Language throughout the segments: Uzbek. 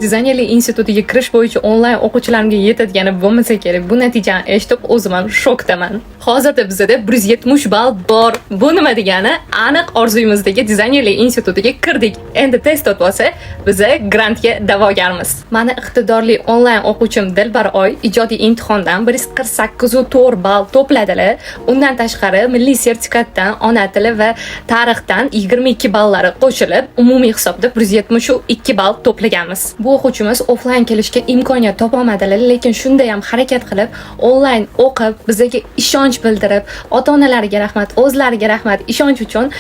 Dizaynerlik institutiga kirish bo'yicha onlayn o'quvchilarimga yetadigani bo'lmasa kerak. Bu natijani eshitib o'zim ham shokdaman. Hozirda bizda 170 ball bor. Bu nima degani? Aniq orzuyimizdagi dizaynerlik institutiga kirdik. Endi test o'tib olsa, biz grantga da'vogarmiz. Mani iqtidorli onlayn o'quvchim Dilbar Oy ijodiy imtihondan 148.4 ball to'pladilar. Undan tashqari milliy sertifikatdan, ona tili va tarixdan 22 ballari qo'shilib, umumiy hisobda 172 ball to'plaganmiz. Bu o'quvchimiz offlayn kelishga imkoniyat topolmadilar, lekin shunda ham harakat qilib, onlayn o'qib, bizga ishonch bildirib, ota-onalariga rahmat, o'zlariga rahmat, ishonch uchun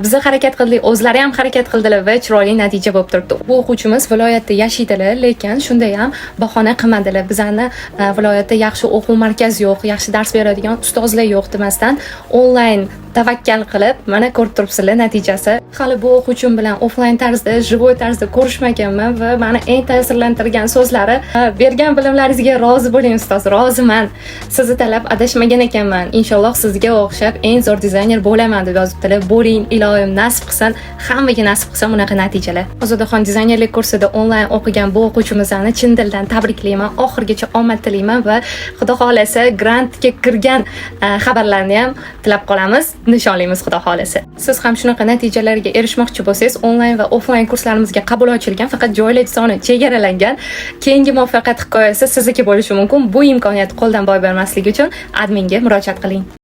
biz harakat qildik, o'zlari ham harakat qildilar va chiroyli natija bo'lib turibdi. Bu o'quvchimiz viloyatda yashaydilar, lekin shunda ham bahona qilmadilar. Bizani viloyatda yaxshi o'quv markazi yo'q, yaxshi dars beradigan ustozlar yo'q demasdan onlayn tavakkal qilib, mana ko'rib turibsizlar natijasi. Hali bu o'quvchim bilan offlayn tarzda, живой tarzda ko'rishmaganman va meni eng ta'sirlantirgan so'zlari: "Bergan bilimlaringizga rozi bo'ling ustoz, roziman. Sizni talab adashmagan ekanman. Inshaalloh sizga o'xshab eng zo'r dizayner bo'laman" deb yozibdilar. Bo'ling, ilohim nasib qilsin, hammaga nasib qilsin bunaqa natijalar. Ozodaxon dizaynerlik kursida onlayn o'qigan bu o'quvchimizni chin dildan tabriklayman. Oxirgacha omad tilayman va Xudo xolasa grantga kirgan xabarlarni ham tilab qolamiz. Nishonlaymiz Xudo xolasa. Siz ham shunaqa natijalarga erishmoqchi bo'lsangiz, onlayn va offlayn kurslarimizga qabul ochilgan, faqat joylar soni chegaralangan. Keyingi muvaffaqiyat hikoyasi sizniki bo'lishi mumkin. Bu imkoniyat qo'ldan boy bermaslik uchun adminga murojaat qiling.